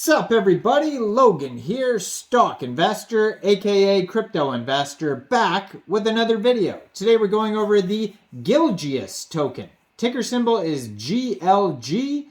Sup everybody, Logan here, stock investor, aka crypto investor, back with another video. Today we're going over the Gligeous token. Ticker symbol is GLG.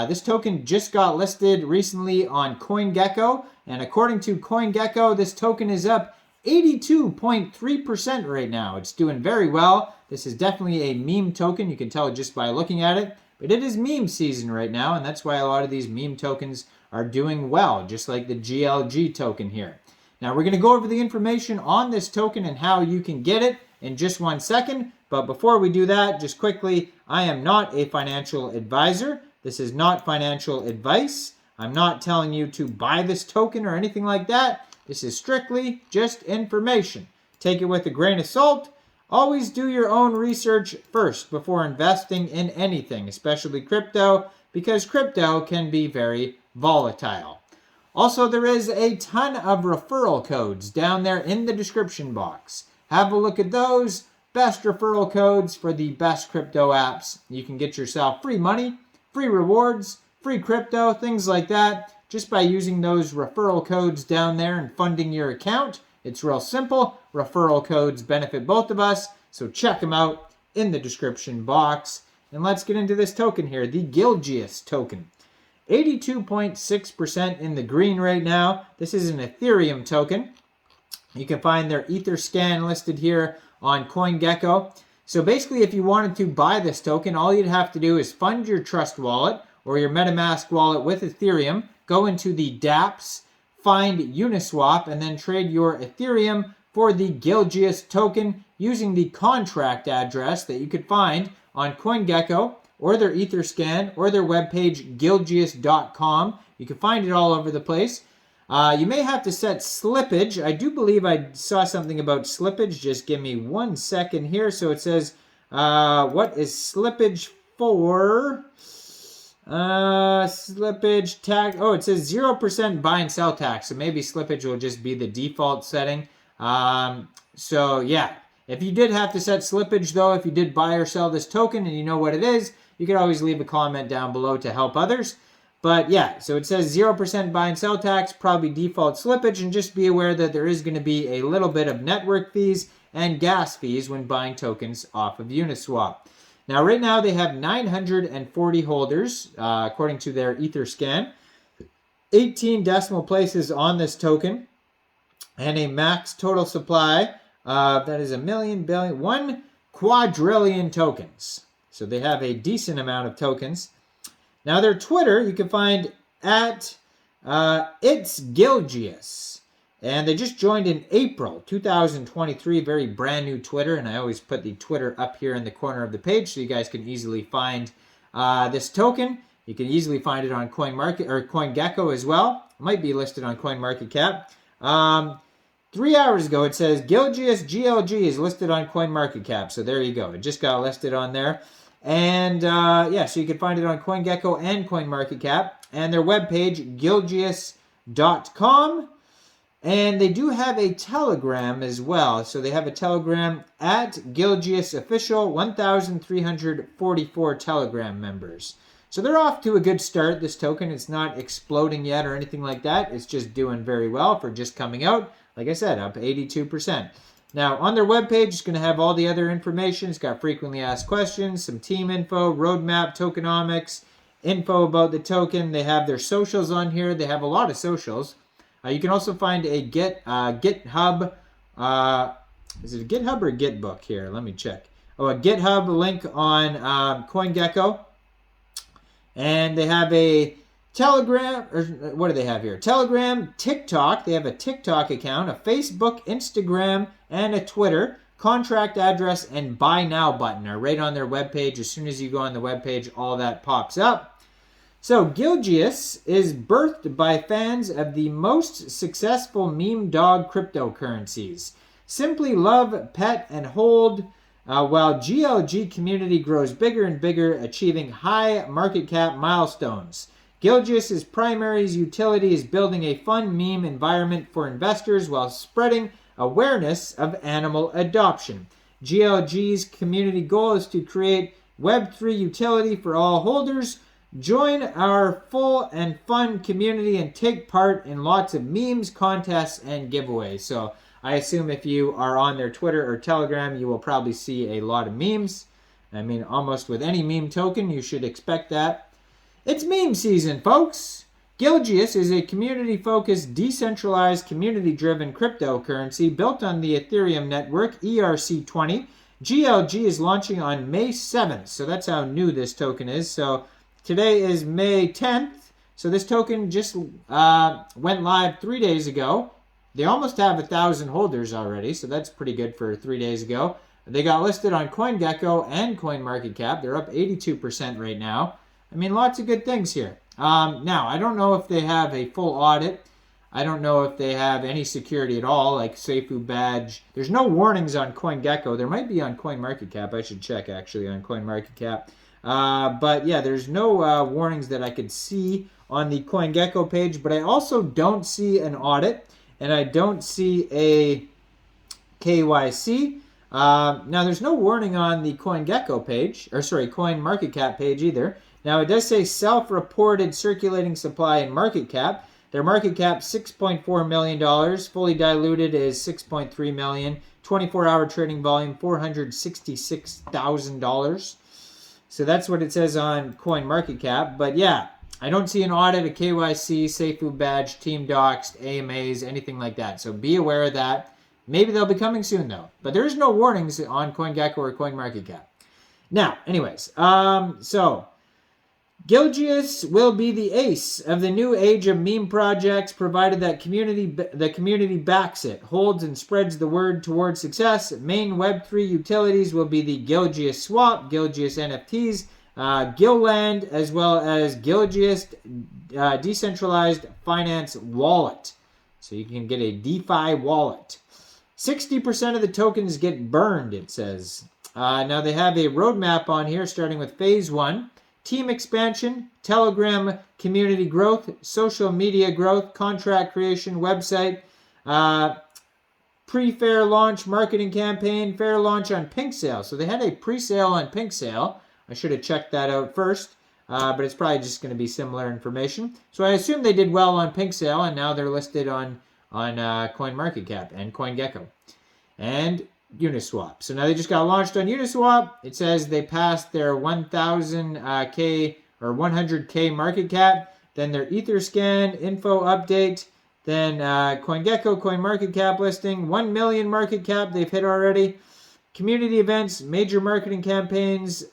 This token just got listed recently on CoinGecko, and according to CoinGecko, this token is up 82.3% right now. It's doing very well. This is definitely a meme token. You can tell just by looking at it, but it is meme season right now, and that's why a lot of these meme tokens are doing well, just like the GLG token here. Now we're going to go over the information on this token and how you can get it in just 1 second. But before we do that, just quickly, I am not a financial advisor. This is not financial advice. I'm not telling you to buy this token or anything like that. This is strictly just information. Take it with a grain of salt. Always do your own research first before investing in anything, especially crypto, because crypto can be very volatile. Also, there is a ton of referral codes down there in the description box. Have a look at those. Best referral codes for the best crypto apps. You can get yourself free money, free rewards, free crypto, things like that, just by using those referral codes down there and funding your account. It's real simple. Referral codes benefit both of us, so check them out in the description box. And let's get into this token here, the Gligeous token. 82.6% in the green right now. This is an Ethereum token. You can find their Etherscan listed here on CoinGecko. So basically, if you wanted to buy this token, all you'd have to do is fund your Trust wallet or your MetaMask wallet with Ethereum, go into the dApps, find Uniswap, and then trade your Ethereum for the Gligeous token using the contract address that you could find on CoinGecko or their Etherscan or their webpage Gligeous.com. You can find it all over the place. You may have to set slippage. I do believe I saw something about slippage. Just give me 1 second here. So it says, what is slippage for? Slippage tag. Oh, it says 0% buy and sell tax. So maybe slippage will just be the default setting. So yeah, if you did have to set slippage though, if you did buy or sell this token and you know what it is, you can always leave a comment down below to help others. But yeah, so it says 0% buy and sell tax, probably default slippage, and just be aware that there is going to be a little bit of network fees and gas fees when buying tokens off of Uniswap. Now, right now, they have 940 holders, according to their Etherscan. 18 decimal places on this token, and a max total supply that is 1 quadrillion tokens. So they have a decent amount of tokens. Now, their Twitter, you can find at It's Gligeous. And they just joined in April 2023, very brand new Twitter. And I always put the Twitter up here in the corner of the page so you guys can easily find this token. You can easily find it on CoinGecko as well. It might be listed on CoinMarketCap. 3 hours ago, it says Gligeous GLG is listed on CoinMarketCap. So there you go. It just got listed on there. And yeah, so you can find it on CoinGecko and CoinMarketCap. And their webpage, Gligeous.com. And they do have a Telegram as well. So they have a Telegram at Gligeous Official, 1,344 Telegram members. So they're off to a good start, this token. It's not exploding yet or anything like that. It's just doing very well for just coming out. Like I said, up 82%. Now, on their webpage, it's going to have all the other information. It's got frequently asked questions, some team info, roadmap, tokenomics, info about the token. They have their socials on here. They have a lot of socials. You can also find a GitHub. Is it a GitHub or a Gitbook here? Let me check. Oh, a GitHub link on CoinGecko. And they have a Telegram, or what do they have here? Telegram, TikTok. They have a TikTok account, a Facebook, Instagram, and a Twitter. Contract address and buy now button are right on their webpage. As soon as you go on the webpage, all that pops up. So Gligeous is birthed by fans of the most successful meme dog cryptocurrencies. Simply love, pet, and hold, while GLG community grows bigger and bigger, achieving high market cap milestones. Gligeous' primary utility is building a fun meme environment for investors while spreading awareness of animal adoption. GLG's community goal is to create Web3 utility for all holders, Join our full and fun community and take part in lots of memes, contests, and giveaways. So I assume if you are on their Twitter or Telegram, you will probably see a lot of memes. I mean, almost with any meme token, you should expect that. It's meme season, folks. Gligeous is a community-focused, decentralized, community-driven cryptocurrency built on the Ethereum network, ERC20. GLG is launching on May 7th, so that's how new this token is. So today is May 10th, so this token just went live 3 days ago. They almost have 1,000 holders already, so that's pretty good for 3 days ago. They got listed on CoinGecko and CoinMarketCap. They're up 82% right now. I mean, lots of good things here. Now, I don't know if they have a full audit. I don't know if they have any security at all, like Seifu badge. There's no warnings on CoinGecko. There might be on CoinMarketCap. I should check, actually, on CoinMarketCap. But, yeah, there's no warnings that I could see on the CoinGecko page. But I also don't see an audit, and I don't see a KYC. Now, there's no warning on the CoinGecko page, or sorry, CoinMarketCap page either. Now, it does say self-reported circulating supply and market cap. Their market cap, $6.4 million. Fully diluted is $6.3 million. 24-hour trading volume, $466,000. So that's what it says on CoinMarketCap. But yeah, I don't see an audit, a KYC, Seifu badge, team doxed, AMAs, anything like that. So be aware of that. Maybe they'll be coming soon, though. But there is no warnings on CoinGecko or CoinMarketCap. Now, anyways, so Gligeous will be the ace of the new age of meme projects, provided that the community backs it, holds and spreads the word towards success. Main Web3 utilities will be the Gligeous Swap, Gligeous NFTs, Gilland, as well as Gligeous Decentralized Finance Wallet. So you can get a DeFi wallet. 60% of the tokens get burned, it says. Now they have a roadmap on here, starting with Phase 1. Team expansion, Telegram community growth, social media growth, contract creation, website, pre-fair launch marketing campaign, fair launch on Pink Sale. So they had a pre-sale on Pink Sale. I should have checked that out first, but it's probably just going to be similar information. So I assume they did well on Pink Sale, and now they're listed on CoinMarketCap and CoinGecko and Uniswap. So now they just got launched on Uniswap. It says they passed their 1,000K or 100K market cap, then their Etherscan info update, then CoinGecko, CoinMarketCap listing, 1 million market cap they've hit already. Community events, major marketing campaigns,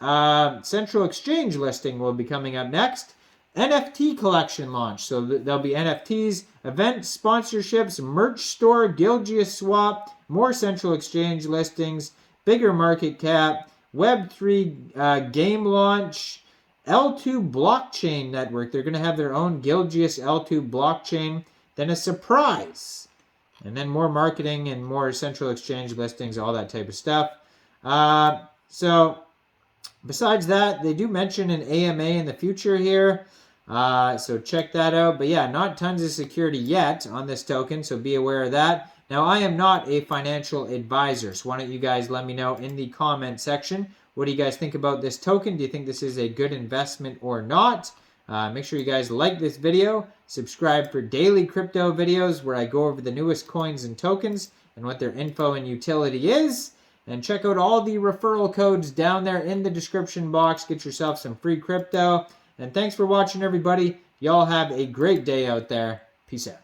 central exchange listing will be coming up next. NFT collection launch. So there'll be NFTs, events, sponsorships, merch store, Gligeous Swap, more central exchange listings, bigger market cap, Web3 game launch, L2 blockchain network. They're going to have their own Gligeous L2 blockchain. Then a surprise. And then more marketing and more central exchange listings, all that type of stuff. So besides that, they do mention an AMA in the future here. So check that out. But yeah, not tons of security yet on this token, so be aware of that. Now, I am not a financial advisor, so why don't you guys let me know in the comment section. What do you guys think about this token? Do you think this is a good investment or not? Make sure you guys like this video. Subscribe for daily crypto videos where I go over the newest coins and tokens and what their info and utility is. And check out all the referral codes down there in the description box. Get yourself some free crypto. And thanks for watching, everybody. Y'all have a great day out there. Peace out.